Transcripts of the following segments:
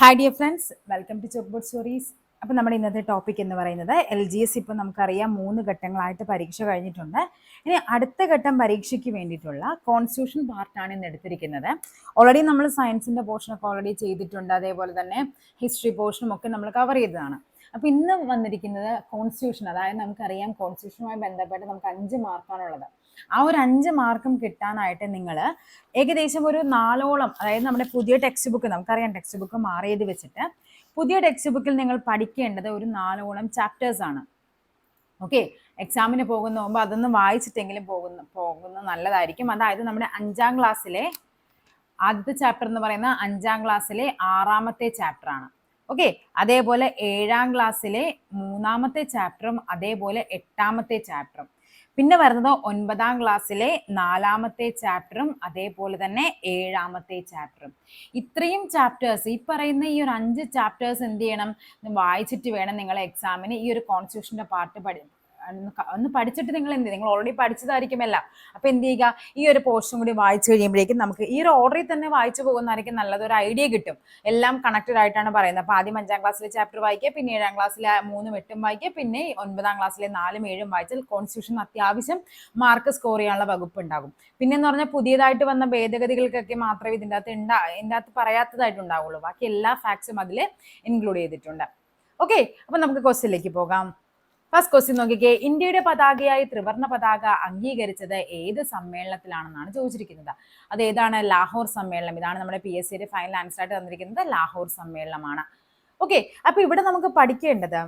Hi dear friends, welcome to chalk board stories. അപ്പോൾ നമ്മുടെ ഇന്നത്തെ ടോപ്പിക് എന്ന് പറയുന്നത് LGS. ഇപ്പോൾ നമുക്കറിയാം 3 ഘട്ടങ്ങളായിട്ട് പരീക്ഷ കഴിഞ്ഞിട്ടുണ്ട്. ഇനി അടുത്ത ഘട്ടം പരീക്ഷയ്ക്ക് വേണ്ടിയിട്ടുള്ള കോൺസ്റ്റിറ്റ്യൂഷൻ പാർട്ടാണ് ഇന്ന് എടുത്തിരിക്കുന്നത്. ഓൾറെഡി നമ്മൾ സയൻസിൻ്റെ പോർഷനൊക്കെ ഓൾറെഡി ചെയ്തിട്ടുണ്ട്, അതേപോലെ തന്നെ ഹിസ്റ്ററി പോർഷനും ഒക്കെ നമ്മൾ കവർ ചെയ്തതാണ്. അപ്പോൾ ഇന്ന് വന്നിരിക്കുന്നത് കോൺസ്റ്റിറ്റ്യൂഷൻ, അതായത് നമുക്കറിയാം കോൺസ്റ്റിറ്റ്യൂഷനുമായി ബന്ധപ്പെട്ട് നമുക്ക് 5 മാർക്കാണുള്ളത്. ആ ഒരു 5 മാർക്കും കിട്ടാനായിട്ട് നിങ്ങൾ ഏകദേശം ഒരു 4ഓളം, അതായത് നമ്മുടെ പുതിയ ടെക്സ്റ്റ് ബുക്ക്, നമുക്കറിയാം ടെക്സ്റ്റ് ബുക്ക് മാറിയത് വെച്ചിട്ട് പുതിയ ടെക്സ്റ്റ് ബുക്കിൽ നിങ്ങൾ പഠിക്കേണ്ടത് ഒരു 4ഓളം ചാപ്റ്റേഴ്സ് ആണ്. ഓക്കെ, എക്സാമിന് പോകുന്ന മുമ്പ് അതൊന്ന് വായിച്ചിട്ടെങ്കിലും പോകുന്ന നല്ലതായിരിക്കും. അതായത് നമ്മുടെ 5ാം ക്ലാസ്സിലെ ആദ്യത്തെ ചാപ്റ്റർ എന്ന് പറയുന്ന 5ാം ക്ലാസ്സിലെ 6ാമത്തെ ചാപ്റ്റർ ആണ്. ഓക്കെ, അതേപോലെ 7ാം ക്ലാസ്സിലെ 3ാമത്തെ ചാപ്റ്ററും അതേപോലെ 8ാമത്തെ ചാപ്റ്ററും, പിന്നെ വരുന്നത് 9ാം ക്ലാസ്സിലെ 4ാമത്തെ ചാപ്റ്ററും അതേപോലെ തന്നെ 7ാമത്തെ ചാപ്റ്ററും. ഇത്രയും ചാപ്റ്റേഴ്സ്, ഈ പറയുന്ന ഈ ഒരു 5 ചാപ്റ്റേഴ്സ് എന്ത് ചെയ്യണം, വായിച്ചിട്ട് വേണം നിങ്ങൾ എക്സാമിന് ഈ ഒരു കോൺസ്റ്റിറ്റ്യൂഷൻ്റെ പാർട്ട് ഒന്ന് പഠിച്ചിട്ട് നിങ്ങൾ ഓൾറെഡി പഠിച്ചതായിരിക്കുമല്ല. അപ്പൊ എന്ത് ചെയ്യുക, ഈ ഒരു പോർഷൻ കൂടി വായിച്ചു കഴിയുമ്പോഴേക്കും നമുക്ക് ഈ ഒരു ഓർഡറിൽ തന്നെ വായിച്ചു പോകുന്നതായിരിക്കും നല്ലതൊരു ഐഡിയ കിട്ടും. എല്ലാം കണക്റ്റഡ് ആയിട്ടാണ് പറയുന്നത്. അപ്പൊ ആദ്യം 5ാം ക്ലാസ്സിലെ ചാപ്റ്റർ വായിക്കുക, പിന്നെ 7ാം ക്ലാസ്സിലെ 3ഉം 8ഉം വായിക്കുക, പിന്നെ 9ാം ക്ലാസ്സിലെ 4ഉം 7ഉം വായിച്ചാൽ കോൺസ്റ്റിറ്റ്യൂഷൻ അത്യാവശ്യം മാർക്ക് സ്കോർ ചെയ്യാനുള്ള വകുപ്പ് ഉണ്ടാകും. പിന്നെ എന്ന് പറഞ്ഞാൽ പുതിയതായിട്ട് വന്ന ഭേദഗതികൾക്കൊക്കെ മാത്രമേ ഇതിൻ്റെ അകത്ത് പറയാത്തതായിട്ടുണ്ടാവുള്ളൂ. ബാക്കി എല്ലാ ഫാക്ട്സും അതിൽ ഇൻക്ലൂഡ് ചെയ്തിട്ടുണ്ട്. ഓക്കെ, അപ്പൊ നമുക്ക് ക്വസ്റ്റ്യനിലേക്ക് പോകാം. ഫസ്റ്റ് ക്വസ്റ്റ്യൻ നോക്കിക്കേ, ഇന്ത്യയുടെ പതാകയായി ത്രിവർണ്ണ പതാക അംഗീകരിച്ചത് ഏത് സമ്മേളനത്തിലാണെന്നാണ് ചോദിച്ചിരിക്കുന്നത്. അത് ഏതാണ്? ലാഹോർ സമ്മേളനം. ഇതാണ് നമ്മുടെ PSCയുടെ ഫൈനൽ ആൻസർ ആയിട്ട് തന്നിരിക്കുന്നത്, ലാഹോർ സമ്മേളനമാണ്. ഓക്കെ, അപ്പൊ ഇവിടെ നമുക്ക് പഠിക്കേണ്ടത്,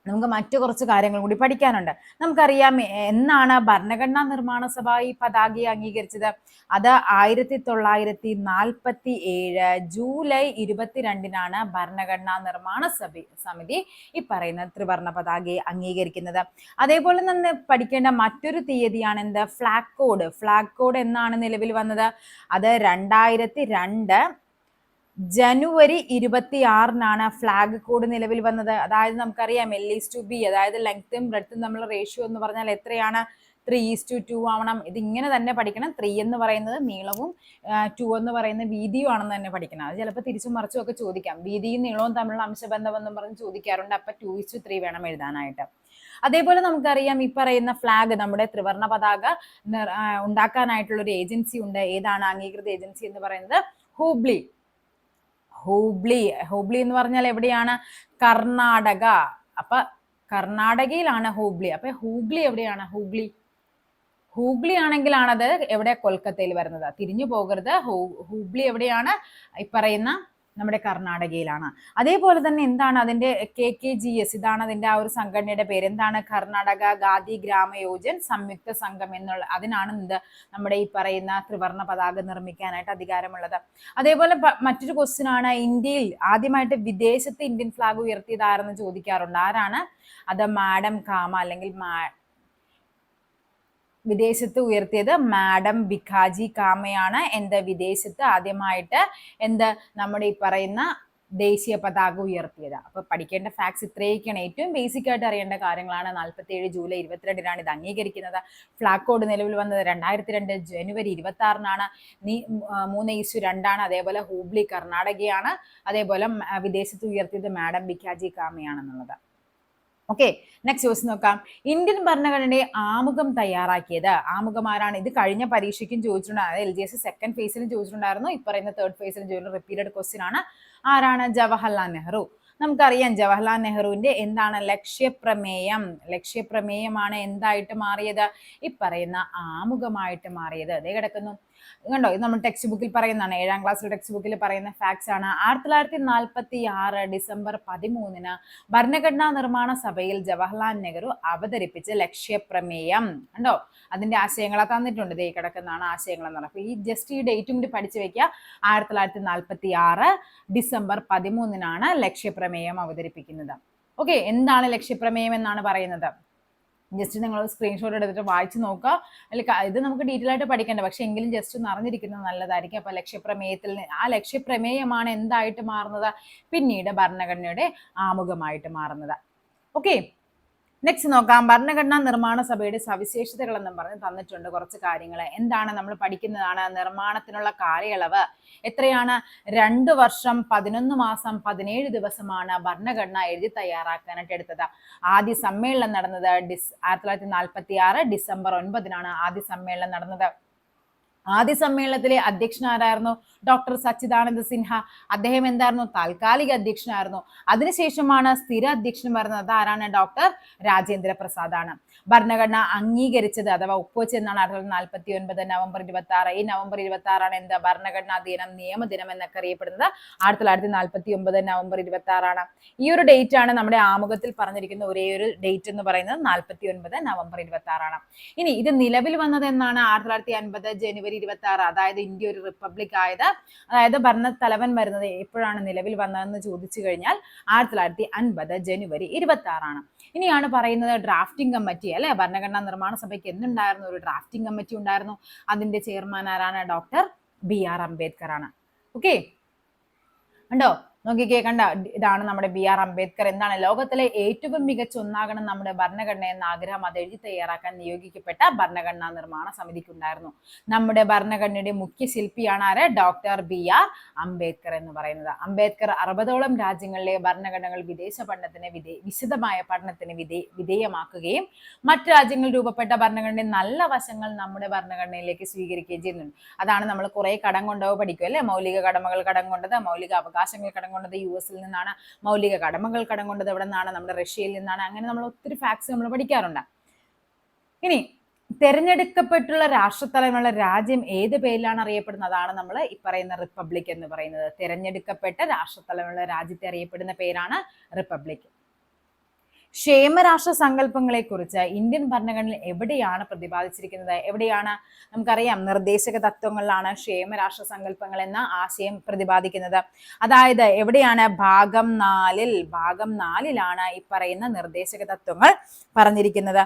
നമുക്ക് മറ്റു കുറച്ച് കാര്യങ്ങൾ കൂടി പഠിക്കാനുണ്ട്. നമുക്കറിയാം എന്നാണ് ഭരണഘടനാ നിർമ്മാണ സഭ ഈ പതാകയെ അംഗീകരിച്ചത്. അത് 1947 ജൂലൈ 22-നാണ് ഭരണഘടനാ നിർമ്മാണ സമിതി ഈ പറയുന്ന ത്രിവർണ്ണ പതാകയെ അംഗീകരിക്കുന്നത്. അതേപോലെ തന്നെ പഠിക്കേണ്ട മറ്റൊരു തീയതിയാണ് എന്ത്? Flag code. ഫ്ലാഗ് കോഡ് എന്നാണ് നിലവിൽ വന്നത്? അത് 2002 ജനുവരി 26-നാണ് ഫ്ലാഗ് കോഡ് നിലവിൽ വന്നത്. അതായത് നമുക്കറിയാം L/B, അതായത് ലെങ്ത്തും ബ്രെഡ്ത്തും തമ്മിലുള്ള റേഷ്യോ എന്ന് പറഞ്ഞാൽ എത്രയാണ്? 3:2 ആവണം. ഇത് ഇങ്ങനെ തന്നെ പഠിക്കണം. 3 എന്ന് പറയുന്നത് നീളവും 2 എന്ന് പറയുന്ന വീതിയും ആണെന്ന് തന്നെ പഠിക്കണം. അത് ചിലപ്പോൾ തിരിച്ചും മറിച്ചും ഒക്കെ ചോദിക്കാം. വീതിയും നീളവും തമ്മിലുള്ള അംശബന്ധം എന്നും പറഞ്ഞ് ചോദിക്കാറുണ്ട്. അപ്പൊ 2:3 വേണം എഴുതാനായിട്ട്. അതേപോലെ നമുക്കറിയാം ഈ പറയുന്ന ഫ്ലാഗ്, നമ്മുടെ ത്രിവർണ്ണ പതാക ഉണ്ടാക്കാനായിട്ടുള്ള ഒരു ഏജൻസി ഉണ്ട്. ഏതാണ് അംഗീകൃത ഏജൻസി എന്ന് പറയുന്നത്? ഹൂബ്ലി എന്ന് പറഞ്ഞാൽ എവിടെയാണ്? കർണാടക. അപ്പൊ കർണാടകയിലാണ് ഹൂബ്ലി. അപ്പൊ ഹൂബ്ലി എവിടെയാണ്? ഹൂബ്ലി ആണെങ്കിലാണത് എവിടെ? കൊൽക്കത്തയിൽ വരുന്നത്. തിരിഞ്ഞു പോകരുത്. ഹൂബ്ലി എവിടെയാണ്? ഈ പറയുന്ന നമ്മുടെ കർണാടകയിലാണ്. അതേപോലെ തന്നെ എന്താണ് അതിന്റെ KKGS, ഇതാണ് അതിന്റെ ആ ഒരു സംഘടനയുടെ പേര്. എന്താണ്? കർണാടക ഖാദി ഗ്രാമ യോജൻ സംയുക്ത സംഘം എന്നുള്ള, അതിനാണ് എന്ത് നമ്മുടെ ഈ പറയുന്ന ത്രിവർണ്ണ പതാക നിർമ്മിക്കാനായിട്ട് അധികാരമുള്ളത്. അതേപോലെ മറ്റൊരു ക്വസ്റ്റ്യൻ ആണ്, ഇന്ത്യയിൽ ആദ്യമായിട്ട് വിദേശത്ത് ഇന്ത്യൻ ഫ്ലാഗ് ഉയർത്തിയതാരെന്ന് ചോദിക്കാറുണ്ട്. ആരാണ് അത്? മാഡം കാമ, അല്ലെങ്കിൽ വിദേശത്ത് ഉയർത്തിയത് മാഡം ഭിക്കാജി കാമയാണ്. എന്ത്? വിദേശത്ത് ആദ്യമായിട്ട് എന്ത് നമ്മുടെ ഈ പറയുന്ന ദേശീയ പതാക ഉയർത്തിയത്. അപ്പൊ പഠിക്കേണ്ട ഫാക്ട്സ് ഇത്രയൊക്കെയാണ്. ഏറ്റവും ബേസിക് ആയിട്ട് അറിയേണ്ട കാര്യങ്ങളാണ്. 47 ജൂലൈ 22-നാണ് ഇത് അംഗീകരിക്കുന്നത്. ഫ്ലാഗ് കോഡ് നിലവിൽ വന്നത് 2002 ജനുവരി 26-നാണ്. 3:2 അതേപോലെ ഹൂബ്ലി കർണാടകയാണ്. അതേപോലെ വിദേശത്ത് ഉയർത്തിയത് മാഡം ഭിക്കാജി കാമയാണെന്നുള്ളത്. ഓക്കെ, നെക്സ്റ്റ് ക്വസ്റ്റ്യൻ നോക്കാം. ഇന്ത്യൻ ഭരണഘടനയുടെ ആമുഖം തയ്യാറാക്കിയത് ആമുഖം ആരാണ്? ഇത് കഴിഞ്ഞ പരീക്ഷയ്ക്കും ചോദിച്ചിട്ടുണ്ടായിരുന്നു. LGS സെക്കൻഡ് ഫേസിലും ചോദിച്ചിട്ടുണ്ടായിരുന്നു. ഈ പറയുന്ന തേർഡ് ഫേസിലും ചോദിച്ചിട്ടുള്ള റിപ്പീറ്റഡ് ക്വസ്റ്റ്യൻ ആണ്. ആരാണ്? ജവഹർലാൽ നെഹ്റു. നമുക്കറിയാം ജവഹർലാൽ നെഹ്റുവിന്റെ എന്താണ്? ലക്ഷ്യപ്രമേയമാണ് എന്തായിട്ട് മാറിയത്? ഈ പറയുന്ന ആമുഖമായിട്ട് മാറിയത്. അതേ കിടക്കുന്നു, കണ്ടോ? ഇത് നമ്മൾ ടെക്സ്റ്റ് ബുക്കിൽ പറയുന്നതാണ്. 7ാം ക്ലാസ്സിലെ ടെക്സ്റ്റ് ബുക്കിൽ പറയുന്ന ഫാക്ട്സ് ആണ്. 1946 ഡിസംബർ 13-ന് ഭരണഘടനാ നിർമ്മാണ സഭയിൽ ജവഹർലാൽ നെഹ്റു അവതരിപ്പിച്ച ലക്ഷ്യപ്രമേയം. കണ്ടോ? അതിന്റെ ആശയങ്ങളെ തന്നിട്ടുണ്ട്. ദേ കിടക്കുന്നതാണ് ആശയങ്ങൾ എന്ന് പറയുന്നത്. അപ്പൊ ഈ ജസ്റ്റ് ഈ ഡേറ്റും കൂടി പഠിച്ചു വെക്കുക. 1946 ഡിസംബർ 13-നാണ് ലക്ഷ്യപ്രമേയം അവതരിപ്പിക്കുന്നത്. ഓക്കെ, എന്താണ് ലക്ഷ്യപ്രമേയം എന്നാണ് പറയുന്നത്? ജസ്റ്റ് നിങ്ങൾ സ്ക്രീൻഷോട്ട് എടുത്തിട്ട് വായിച്ചു നോക്കുക. ഇത് നമുക്ക് ഡീറ്റെയിൽ ആയിട്ട് പഠിക്കേണ്ട, പക്ഷെ എങ്കിലും ജസ്റ്റ് ഒന്ന് അറിഞ്ഞിരിക്കുന്നത് നല്ലതായിരിക്കും. അപ്പൊ ആ ലക്ഷ്യപ്രമേയമാണ് എന്തായിട്ട് മാറുന്നത്? പിന്നീട് ഭരണഘടനയുടെ ആമുഖമായിട്ട് മാറുന്നത്. ഓക്കെ, നെക്സ്റ്റ് നോക്കാം. ഭരണഘടനാ നിർമ്മാണ സഭയുടെ സവിശേഷതകൾ എന്നും പറഞ്ഞ് തന്നിട്ടുണ്ട് കുറച്ച് കാര്യങ്ങൾ. എന്താണ് നമ്മൾ പഠിക്കുന്നതാണ്. നിർമ്മാണത്തിനുള്ള കാലയളവ് എത്രയാണ്? 2 വർഷം 11 മാസം 17 ദിവസമാണ് ഭരണഘടന എഴുതി തയ്യാറാക്കാനായിട്ട് എടുത്തത്. ആദ്യ സമ്മേളനം നടന്നത് 1946 ഡിസംബർ 9 ആദ്യ സമ്മേളനം നടന്നത്. ആദ്യ സമ്മേളനത്തിലെ അധ്യക്ഷൻ ആരായിരുന്നു? ഡോക്ടർ സച്ചിദാനന്ദ സിൻഹ. അദ്ദേഹം എന്തായിരുന്നു? താൽക്കാലിക അധ്യക്ഷനായിരുന്നു. അതിനുശേഷമാണ് സ്ഥിര അധ്യക്ഷൻ വരുന്നത്. ആരാണ്? ഡോക്ടർ രാജേന്ദ്ര പ്രസാദ് ആണ്. ഭരണഘടന അംഗീകരിച്ചത് അഥവാ ഒപ്പുവെച്ച് എന്നാണ് 1949 നവംബർ 26. ഈ നവംബർ 26 എന്ത്? ഭരണഘടനാ ദിനം, നിയമദിനം എന്നൊക്കെ അറിയപ്പെടുന്നത് 1949 നവംബർ 26. ഈ ഒരു ഡേറ്റ് ആണ് നമ്മുടെ ആമുഖത്തിൽ പറഞ്ഞിരിക്കുന്ന ഒരേ ഒരു ഡേറ്റ് എന്ന് പറയുന്നത് 49 നവംബർ 26. ഇനി ഇത് നിലവിൽ വന്നത് എന്നാണ്? 1950 ജനുവരി 26. അതായത് ഇന്ത്യ ഒരു റിപ്പബ്ലിക് ആയത്, അതായത് ഭരണത്തലവൻ വരുന്നത് എപ്പോഴാണ് നിലവിൽ വന്നതെന്ന് ചോദിച്ചു കഴിഞ്ഞാൽ 1950 ജനുവരി 26. ഇനിയാണ് പറയുന്നത് ഡ്രാഫ്റ്റിംഗ് കമ്മിറ്റി അല്ലെ. ഭരണഘടനാ നിർമ്മാണ സഭയ്ക്ക് എന്തുണ്ടായിരുന്നു? ഒരു ഡ്രാഫ്റ്റിംഗ് കമ്മിറ്റി ഉണ്ടായിരുന്നു. അതിന്റെ ചെയർമാൻ ആരാണ്? ഡോക്ടർ BR അംബേദ്കർ ആണ്. ഓക്കെ, ഉണ്ടോ? നോക്കിക്കേ, കണ്ട, ഇതാണ് നമ്മുടെ BR അംബേദ്കർ. എന്താണ്? ലോകത്തിലെ ഏറ്റവും മികച്ച ഒന്നാകണം നമ്മുടെ ഭരണഘടന എന്ന ആഗ്രഹം അത് എഴുതി തയ്യാറാക്കാൻ നിയോഗിക്കപ്പെട്ട ഭരണഘടനാ നിർമ്മാണ സമിതിക്കുണ്ടായിരുന്നു. നമ്മുടെ ഭരണഘടനയുടെ മുഖ്യ ശില്പിയാണ് ആര്? ഡോക്ടർ BR അംബേദ്കർ എന്ന് പറയുന്നത്. അംബേദ്കർ 60ഓളം രാജ്യങ്ങളിലെ ഭരണഘടനകൾ വിദേശ പഠനത്തിന് വിശദമായ പഠനത്തിന് വിധേയമാക്കുകയും മറ്റു രാജ്യങ്ങളിൽ രൂപപ്പെട്ട ഭരണഘടനയുടെ നല്ല വശങ്ങൾ നമ്മുടെ ഭരണഘടനയിലേക്ക് സ്വീകരിക്കുകയും ചെയ്യുന്നുണ്ട്. അതാണ് നമ്മൾ കുറെ കടം കൊണ്ടോ പഠിക്കും അല്ലെ. മൗലിക കടമകൾ കടം കൊണ്ടത്, മൗലിക അവകാശങ്ങൾ കടം കൊണ്ടത് US-ൽ നിന്നാണ്. മൗലിക കടമകൾ കടം കൊണ്ടത് എവിടെ നിന്നാണ്? നമ്മുടെ റഷ്യയിൽ നിന്നാണ്. അങ്ങനെ നമ്മൾ ഒത്തിരി ഫാക്ട്സ് നമ്മൾ പഠിക്കാറുണ്ട്. ഇനി തെരഞ്ഞെടുക്കപ്പെട്ടുള്ള രാഷ്ട്രത്തലവനുള്ള രാജ്യം ഏത് പേരിലാണ് അറിയപ്പെടുന്നത്? അതാണ് നമ്മൾ ഈ പറയുന്ന റിപ്പബ്ലിക് എന്ന് പറയുന്നത്. തെരഞ്ഞെടുക്കപ്പെട്ട രാഷ്ട്രത്തലവനുള്ള രാജ്യത്തെ അറിയപ്പെടുന്ന പേരാണ് റിപ്പബ്ലിക്. ക്ഷേമരാഷ്ട്ര സങ്കല്പങ്ങളെ കുറിച്ച് ഇന്ത്യൻ ഭരണഘടനയിൽ എവിടെയാണ് പ്രതിപാദിച്ചിരിക്കുന്നത്? എവിടെയാണ്? നമുക്കറിയാം, നിർദ്ദേശക തത്വങ്ങളിലാണ് ക്ഷേമരാഷ്ട്ര സങ്കല്പങ്ങൾ എന്ന ആശയം പ്രതിപാദിക്കുന്നത്. അതായത് എവിടെയാണ്? ഭാഗം 4ലാണ് ഈ പറയുന്ന നിർദ്ദേശക തത്വങ്ങൾ പറഞ്ഞിരിക്കുന്നത്.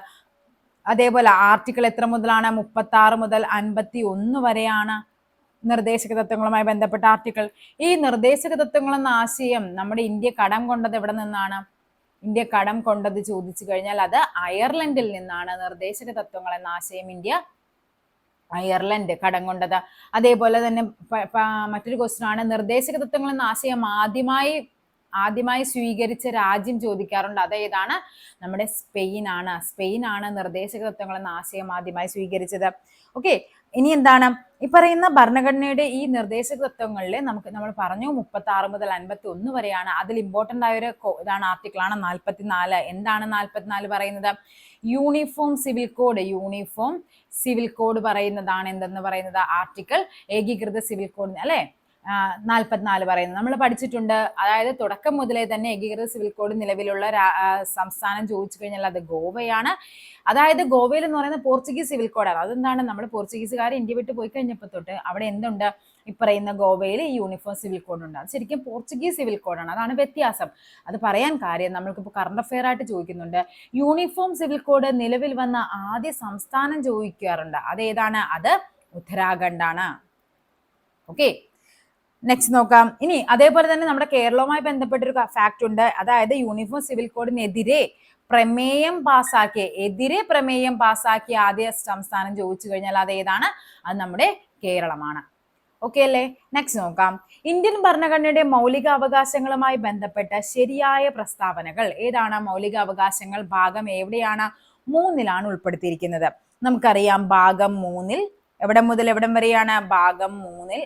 അതേപോലെ ആർട്ടിക്കിൾ എത്ര മുതലാണ്? 36 മുതൽ 51 വരെയാണ് നിർദ്ദേശക തത്വങ്ങളുമായി ബന്ധപ്പെട്ട ആർട്ടിക്കിൾ. ഈ നിർദ്ദേശക തത്വങ്ങൾ എന്ന ആശയം നമ്മുടെ ഇന്ത്യ കടം കൊണ്ടത് എവിടെ നിന്നാണ്? ഇന്ത്യ കടം കൊണ്ടത് ചോദിച്ചു കഴിഞ്ഞാൽ അത് അയർലൻഡിൽ നിന്നാണ്. നിർദ്ദേശക തത്വങ്ങൾ എന്ന ആശയം ഇന്ത്യ അയർലൻഡ് കടം കൊണ്ടത്. അതേപോലെ തന്നെ മറ്റൊരു ക്വസ്റ്റ്യൻ ആണ്, നിർദ്ദേശക തത്വങ്ങൾ എന്ന ആശയം ആദ്യമായി സ്വീകരിച്ച രാജ്യം ചോദിക്കാറുണ്ട്. അതേതാണ്? നമ്മുടെ സ്പെയിനാണ് നിർദ്ദേശക തത്വങ്ങൾ എന്ന ആശയം ആദ്യമായി സ്വീകരിച്ചത്. ഓക്കെ, ഇനി എന്താണ് ഈ പറയുന്ന ഭരണഘടനയുടെ ഈ നിർദ്ദേശക തത്വങ്ങളിൽ നമ്മൾ പറഞ്ഞു 36 മുതൽ 51 വരെയാണ്. അതിൽ ഇമ്പോർട്ടന്റ് ആയ ഒരു ഇതാണ് ആർട്ടിക്കിളാണ് 44. എന്താണ് 44 പറയുന്നത്? യൂണിഫോം സിവിൽ കോഡ് പറയുന്നതാണ് എന്തെന്ന് പറയുന്നത്? ആർട്ടിക്കിൾ ഏകീകൃത സിവിൽ കോഡ് അല്ലെ 44 പറയുന്നത് നമ്മൾ പഠിച്ചിട്ടുണ്ട്. അതായത് തുടക്കം മുതലേ തന്നെ ഏകീകൃത സിവിൽ കോഡ് നിലവിലുള്ള സംസ്ഥാനം ചോദിച്ചു കഴിഞ്ഞാൽ അത് ഗോവയാണ്. അതായത് ഗോവയിൽ എന്ന് പറയുന്നത് പോർച്ചുഗീസ് സിവിൽ കോഡാണ്. അതെന്താണ്? നമ്മൾ പോർച്ചുഗീസുകാർ ഇന്ത്യ വിട്ട് പോയി കഴിഞ്ഞപ്പോൾ തൊട്ട് അവിടെ എന്തുണ്ട്? ഈ പറയുന്ന ഗോവയിൽ യൂണിഫോം സിവിൽ കോഡ് ഉണ്ട്. അത് ശരിക്കും പോർച്ചുഗീസ് സിവിൽ കോഡാണ്. അതാണ് വ്യത്യാസം. അത് പറയാൻ കാര്യം നമ്മൾക്കിപ്പോൾ കറണ്ട് അഫെയർ ആയിട്ട് ചോദിക്കുന്നുണ്ട്. യൂണിഫോം സിവിൽ കോഡ് നിലവിൽ വന്ന ആദ്യ സംസ്ഥാനം ചോദിക്കാറുണ്ട്. അതേതാണ്? അത് ഉത്തരാഖണ്ഡാണ്. ഓക്കെ, നെക്സ്റ്റ് നോക്കാം. ഇനി അതേപോലെ തന്നെ നമ്മുടെ കേരളവുമായി ബന്ധപ്പെട്ടൊരു ഫാക്ട് ഉണ്ട്. അതായത് യൂണിഫോം സിവിൽ കോഡിനെതിരെ പ്രമേയം പാസാക്കിയ ആദ്യ സംസ്ഥാനം ചോദിച്ചു കഴിഞ്ഞാൽ അത് ഏതാണ്? അത് നമ്മുടെ കേരളമാണ്. ഓക്കെ അല്ലേ? നെക്സ്റ്റ് നോക്കാം. ഇന്ത്യൻ ഭരണഘടനയുടെ മൗലിക അവകാശങ്ങളുമായി ബന്ധപ്പെട്ട ശരിയായ പ്രസ്താവനകൾ ഏതാണ്? മൗലിക അവകാശങ്ങൾ ഭാഗം എവിടെയാണ്? 3ലാണ് ഉൾപ്പെടുത്തിയിരിക്കുന്നത്. നമുക്കറിയാം ഭാഗം 3 എവിടെ മുതൽ എവിടം വരെയാണ്? ഭാഗം 3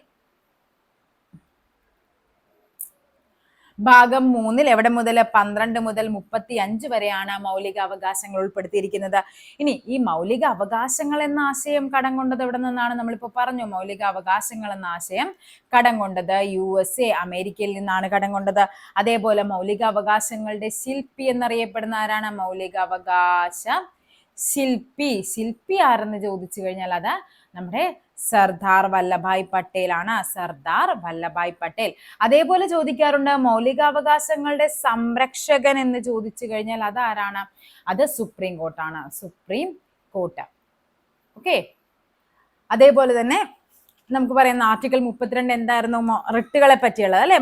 എവിടെ മുതൽ? 12 മുതൽ 35 വരെയാണ് മൗലിക അവകാശങ്ങൾ ഉൾപ്പെടുത്തിയിരിക്കുന്നത്. ഇനി ഈ മൗലിക അവകാശങ്ങൾ എന്ന ആശയം കടം കൊണ്ടത് എവിടെ നിന്നാണ്? നമ്മളിപ്പോൾ പറഞ്ഞു, മൗലിക അവകാശങ്ങൾ എന്ന ആശയം കടം കൊണ്ടത് USA അമേരിക്കയിൽ നിന്നാണ് കടം കൊണ്ടത്. അതേപോലെ മൗലിക അവകാശങ്ങളുടെ ശില്പി എന്നറിയപ്പെടുന്ന ആരാണ്? മൗലികാവകാശ ശില്പി ആരെന്ന് ചോദിച്ചു കഴിഞ്ഞാൽ അത് നമ്മുടെ സർദാർ വല്ലഭായ് പട്ടേൽ ആണ്. സർദാർ വല്ലഭായ് പട്ടേൽ. അതേപോലെ ചോദിക്കാറുണ്ട് മൗലികാവകാശങ്ങളുടെ സംരക്ഷകൻ എന്ന് ചോദിച്ചു കഴിഞ്ഞാൽ അത് ആരാണ്? അത് സുപ്രീം കോർട്ടാണ്. Supreme court. ഓക്കെ, അതേപോലെ തന്നെ നമുക്ക് പറയുന്ന ആർട്ടിക്കിൾ 32 എന്തായിരുന്നു? റിട്ടുകളെ പറ്റിയുള്ളത് അല്ലെ,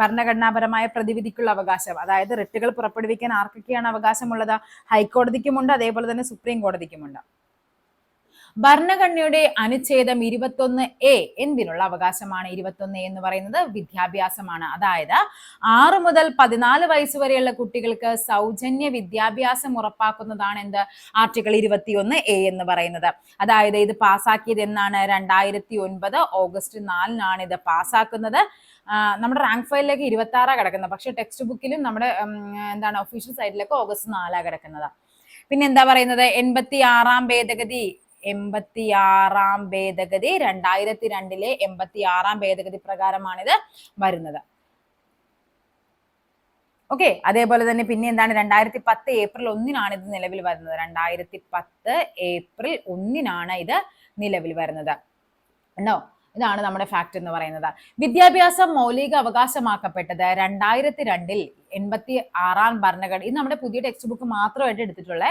ഭരണഘടനാപരമായ പ്രതിവിധിക്കുള്ള അവകാശം. അതായത് റിട്ടുകൾ പുറപ്പെടുവിക്കാൻ ആർക്കൊക്കെയാണ് അവകാശമുള്ളത്? ഹൈക്കോടതിക്കുമുണ്ട്, അതേപോലെ തന്നെ സുപ്രീം കോടതിക്കുമുണ്ട്. ഭരണഘടനയുടെ അനുച്ഛേദം 21A എന്തിനുള്ള അവകാശമാണ്? 21A എന്ന് പറയുന്നത് വിദ്യാഭ്യാസമാണ്. അതായത് 6 മുതൽ 14 വയസ്സ് വരെയുള്ള കുട്ടികൾക്ക് സൗജന്യ വിദ്യാഭ്യാസം ഉറപ്പാക്കുന്നതാണ് എന്ത്? ആർട്ടിക്കിൾ 21A എന്ന് പറയുന്നത്. അതായത് ഇത് പാസ്സാക്കിയത് എന്നാണ്? 2009 ഓഗസ്റ്റ് 4 ഇത് പാസ്സാക്കുന്നത്. നമ്മുടെ റാങ്ക് ഫയലിലേക്ക് 26 കിടക്കുന്നത്, പക്ഷെ ടെക്സ്റ്റ് ബുക്കിലും നമ്മുടെ എന്താണ് ഒഫീഷ്യൽ സൈറ്റിലേക്ക് ഓഗസ്റ്റ് 4 കിടക്കുന്നത്. പിന്നെ എന്താ പറയുന്നത്? 86 ഭേദഗതി 2002 86 ഭേദഗതി പ്രകാരമാണിത് വരുന്നത്. ഓക്കെ, അതേപോലെ തന്നെ പിന്നെ എന്താണ്? 2010 ഏപ്രിൽ 1 ഇത് നിലവിൽ വരുന്നത്. 2010 ഏപ്രിൽ 1 ഇത് നിലവിൽ വരുന്നത്. ഉണ്ടോ? ഇതാണ് നമ്മുടെ ഫാക്ട് എന്ന് പറയുന്നത്. വിദ്യാഭ്യാസം മൗലിക അവകാശമാക്കപ്പെട്ടത് 2002 86 ഭരണഘടന. ഇത് നമ്മുടെ പുതിയ ടെക്സ്റ്റ് ബുക്ക് മാത്രമായിട്ട് എടുത്തിട്ടുള്ള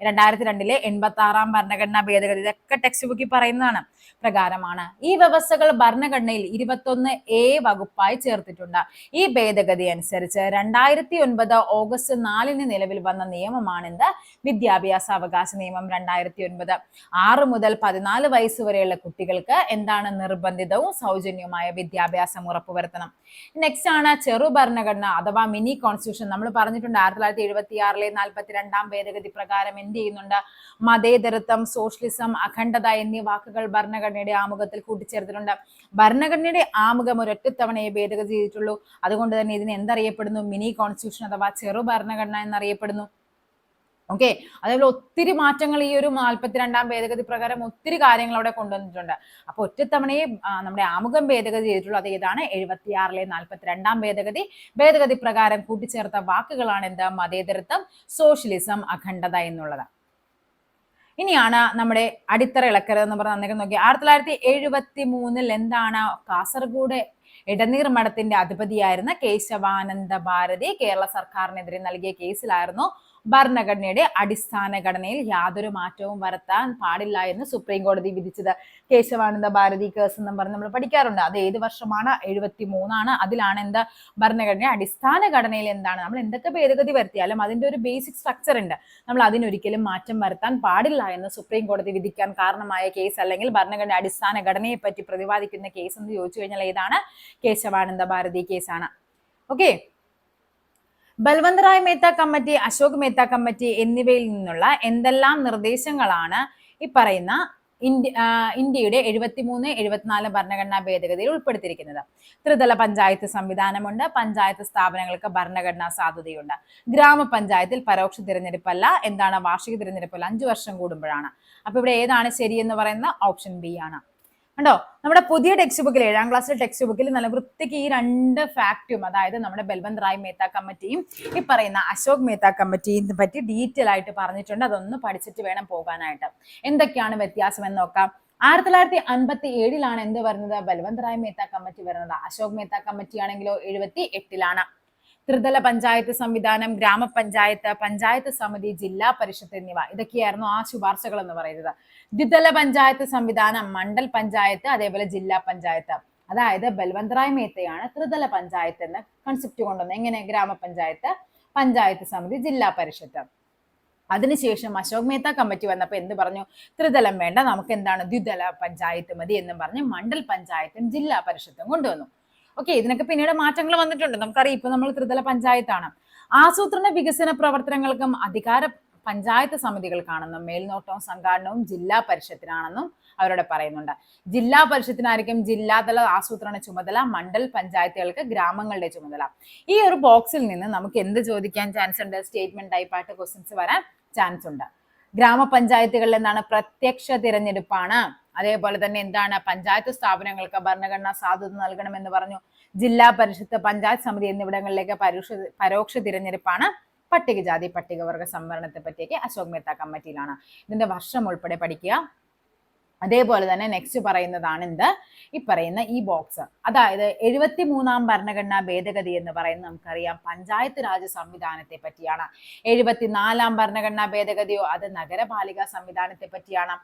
2002 86 ഭരണഘടനാ ഭേദഗതി, ഇതൊക്കെ ടെക്സ്റ്റ് ബുക്കിൽ പറയുന്നതാണ്, പ്രകാരമാണ്. ഈ വ്യവസ്ഥകൾ ഭരണഘടനയിൽ 21A വകുപ്പായി ചേർത്തിട്ടുണ്ട്. ഈ ഭേദഗതി അനുസരിച്ച് 2009 ഓഗസ്റ്റ് 4 നിലവിൽ വന്ന നിയമമാണിത് വിദ്യാഭ്യാസ അവകാശ നിയമം 2009. 6 മുതൽ 14 വയസ്സ് വരെയുള്ള കുട്ടികൾക്ക് എന്താണ്? നിർബന്ധിതവും സൗജന്യവുമായ വിദ്യാഭ്യാസം ഉറപ്പുവരുത്തണം. നെക്സ്റ്റ് ആണ് ചെറു ഭരണഘടന അഥവാ മിനി കോൺസ്റ്റിറ്റ്യൂഷൻ. നമ്മൾ പറഞ്ഞിട്ടുണ്ട് 1976 42 ഭേദഗതി പ്രകാരം എന്ത് ചെയ്യുന്നുണ്ട്? മതേതരത്വം, സോഷ്യലിസം, അഖണ്ഡത എന്നീ വാക്കുകൾ ഭരണഘടനയുടെ ആമുഖത്തിൽ കൂട്ടിച്ചേർത്തിട്ടുണ്ട്. ഭരണഘടനയുടെ ആമുഖം ഒരൊറ്റ തവണയെ ഭേദഗതി ചെയ്തിട്ടുള്ളൂ. അതുകൊണ്ട് തന്നെ ഇതിന് എന്തറിയപ്പെടുന്നു? മിനി കോൺസ്റ്റിറ്റ്യൂഷൻ അഥവാ ചെറു ഭരണഘടന എന്നറിയപ്പെടുന്നു. ഓക്കെ, അതേപോലെ ഒത്തിരി മാറ്റങ്ങൾ ഈ ഒരു 42 ഭേദഗതി പ്രകാരം ഒത്തിരി കാര്യങ്ങൾ അവിടെ കൊണ്ടുവന്നിട്ടുണ്ട്. അപ്പൊ ഒറ്റത്തവണയെ നമ്മുടെ ആമുഖം ഭേദഗതി ചെയ്തിട്ടുള്ളൂ. അത് ഏതാണ്? 76 42 ഭേദഗതി പ്രകാരം കൂട്ടിച്ചേർത്ത വാക്കുകളാണ് എന്ത്? മതേതരത്വം, സോഷ്യലിസം, അഖണ്ഡത എന്നുള്ളത്. ഇനിയാണ് നമ്മുടെ അടിത്തറ ഇളക്കൽ എന്ന് പറഞ്ഞ നോക്കി. 1973 എന്താണ്? കാസർഗോഡ് ഇടനീർ മഠത്തിന്റെ അധിപതിയായിരുന്ന കേശവാനന്ദ ഭാരതി കേരള സർക്കാരിനെതിരെ നൽകിയ കേസിലായിരുന്നു ഭരണഘടനയുടെ അടിസ്ഥാന ഘടനയിൽ യാതൊരു മാറ്റവും വരുത്താൻ പാടില്ല എന്ന് സുപ്രീം കോടതി വിധിച്ചത്. കേശവാനന്ദ ഭാരതി കേസ് എന്നും പറഞ്ഞ് നമ്മൾ പഠിക്കാറുണ്ട്. അത് ഏത് വർഷമാണ്? 73. അതിലാണ് എന്താ? ഭരണഘടന അടിസ്ഥാന ഘടനയിൽ എന്താണ്? നമ്മൾ എന്തൊക്കെ ഭേദഗതി വരുത്തിയാലും അതിന്റെ ഒരു ബേസിക് സ്ട്രക്ചർ ഉണ്ട്, നമ്മൾ അതിനൊരിക്കലും മാറ്റം വരുത്താൻ പാടില്ല എന്ന് സുപ്രീം കോടതി വിധിക്കാൻ കാരണമായ കേസ്, അല്ലെങ്കിൽ ഭരണഘടന അടിസ്ഥാന ഘടനയെ പറ്റി പ്രതിപാദിക്കുന്ന കേസ് എന്ന് ചോദിച്ചു കഴിഞ്ഞാൽ ഏതാണ്? കേശവാനന്ദ ഭാരതി കേസാണ്. Okay, Balwant Rai Mehta committee, Ashok Mehta committee എന്നിവയിൽ നിന്നുള്ള എന്തെല്ലാം നിർദ്ദേശങ്ങളാണ് ഈ പറയുന്ന ഇന്ത്യയുടെ 73 74 ഭരണഘടനാ ഭേദഗതിയിൽ ഉൾപ്പെടുത്തിയിരിക്കുന്നത്? ത്രിതല പഞ്ചായത്ത് സംവിധാനമുണ്ട്. പഞ്ചായത്ത് സ്ഥാപനങ്ങൾക്ക് ഭരണഘടനാ സാധുതയുണ്ട്. ഗ്രാമപഞ്ചായത്തിൽ പരോക്ഷ തിരഞ്ഞെടുപ്പല്ല. എന്താണ്? വാർഷിക തിരഞ്ഞെടുപ്പല്ല, 5 വർഷം കൂടുമ്പോഴാണ്. അപ്പൊ ഇവിടെ ഏതാണ് ശരിയെന്ന് പറയുന്ന? ഓപ്ഷൻ ബി ആണ്. കണ്ടോ, നമ്മുടെ പുതിയ ടെക്സ്റ്റ് ബുക്കിൽ 7ാം ക്ലാസ്സിലെ ടെക്സ്റ്റ് ബുക്കിൽ നല്ല വൃത്തിക്ക് ഈ 2 ഫാക്റ്റും, അതായത് നമ്മുടെ ബൽവന്ത് റായ് മേത്ത കമ്മിറ്റിയും ഈ പറയുന്ന അശോക് മേത്ത കമ്മിറ്റിയെ പറ്റി ഡീറ്റെയിൽ ആയിട്ട് പറഞ്ഞിട്ടുണ്ട്. അതൊന്ന് പഠിച്ചിട്ട് വേണം പോകാനായിട്ട്. എന്തൊക്കെയാണ് വ്യത്യാസം എന്ന് നോക്കാം. 1957 എന്ത് വരുന്നത്? ബൽവന്ത് റായ് മേത്ത കമ്മിറ്റി വരുന്നത്. അശോക് മേത്ത കമ്മിറ്റി ആണെങ്കിലോ 78. ത്രിതല പഞ്ചായത്ത് സംവിധാനം, ഗ്രാമപഞ്ചായത്ത്, പഞ്ചായത്ത് സമിതി, ജില്ലാ പരിഷത്ത് എന്നിവ, ഇതൊക്കെയായിരുന്നു ആ ശുപാർശകൾ എന്ന് പറയുന്നത്. ദ്വിതല പഞ്ചായത്ത് സംവിധാനം, മണ്ഡൽ പഞ്ചായത്ത്, അതേപോലെ ജില്ലാ പഞ്ചായത്ത്. അതായത് ബൽവന്ത് റായ് മേത്തയാണ് ത്രിതല പഞ്ചായത്ത് എന്ന കൺസെപ്റ്റ് കൊണ്ടുവന്നത്. എങ്ങനെ? ഗ്രാമപഞ്ചായത്ത്, പഞ്ചായത്ത് സമിതി, ജില്ലാ പരിഷത്ത്. അതിനുശേഷം അശോക് മേത്ത കമ്മിറ്റി വന്നപ്പോൾ എന്ത് പറഞ്ഞു? ത്രിതലം വേണ്ട, നമുക്ക് എന്താണ്? ദ്വിതല പഞ്ചായത്ത് മതി എന്നും പറഞ്ഞ് മണ്ഡൽ പഞ്ചായത്തും ജില്ലാ പരിഷത്തും കൊണ്ടുവന്നു. ഓക്കെ, ഇതിനൊക്കെ പിന്നീട് മാറ്റങ്ങൾ വന്നിട്ടുണ്ട്. നമുക്കറിയാം ഇപ്പൊ നമ്മൾ ത്രിതല പഞ്ചായത്താണ്. ആസൂത്രണ വികസന പ്രവർത്തനങ്ങൾക്കും അധികാര പഞ്ചായത്ത് സമിതികൾക്കാണെന്നും മേൽനോട്ടവും സംഘാടനവും ജില്ലാ പരിഷത്തിനാണെന്നും അവരോട് പറയുന്നുണ്ട്. ജില്ലാ പരിഷത്തിനായിരിക്കും ജില്ലാതല ആസൂത്രണ ചുമതല, മണ്ഡൽ പഞ്ചായത്തുകൾക്ക് ഗ്രാമങ്ങളുടെ ചുമതല. ഈ ഒരു ബോക്സിൽ നിന്ന് നമുക്ക് എന്ത് ചോദിക്കാൻ ചാൻസ് ഉണ്ട്? സ്റ്റേറ്റ്മെന്റ് ടൈപ്പായിട്ട് ക്വസ്റ്റ്യൻസ് വരാൻ ചാൻസ് ഉണ്ട്. ഗ്രാമപഞ്ചായത്തുകളിൽ എന്താണ്? പ്രത്യക്ഷ തിരഞ്ഞെടുപ്പാണ്. അതേപോലെ തന്നെ എന്താണ്? പഞ്ചായത്ത് സ്ഥാപനങ്ങൾക്ക് ഭരണഘടനാ സാധുത നൽകണമെന്ന് പറഞ്ഞു. ജില്ലാ പരിഷത്ത്, പഞ്ചായത്ത് സമിതി എന്നിവിടങ്ങളിലേക്ക് പരോക്ഷ തിരഞ്ഞെടുപ്പാണ്. പട്ടികജാതി പട്ടികവർഗ സംവരണത്തെ പറ്റിയൊക്കെ അശോക് മേത്ത കമ്മിറ്റിയിലാണ്. ഇതിന്റെ വർഷം ഉൾപ്പെടെ പഠിക്കുക. അതേപോലെ തന്നെ നെക്സ്റ്റ് പറയുന്നതാണ് എന്ത്, ഈ പറയുന്ന ഈ ബോക്സ്. അതായത് 73-ാം ഭരണഘടനാ ഭേദഗതി എന്ന് പറയുന്നത് നമുക്കറിയാം പഞ്ചായത്ത് രാജ് സംവിധാനത്തെ പറ്റിയാണ്. 74-ാം ഭരണഘടനാ ഭേദഗതിയോ അത് നഗരപാലിക സംവിധാനത്തെ പറ്റിയാണ്.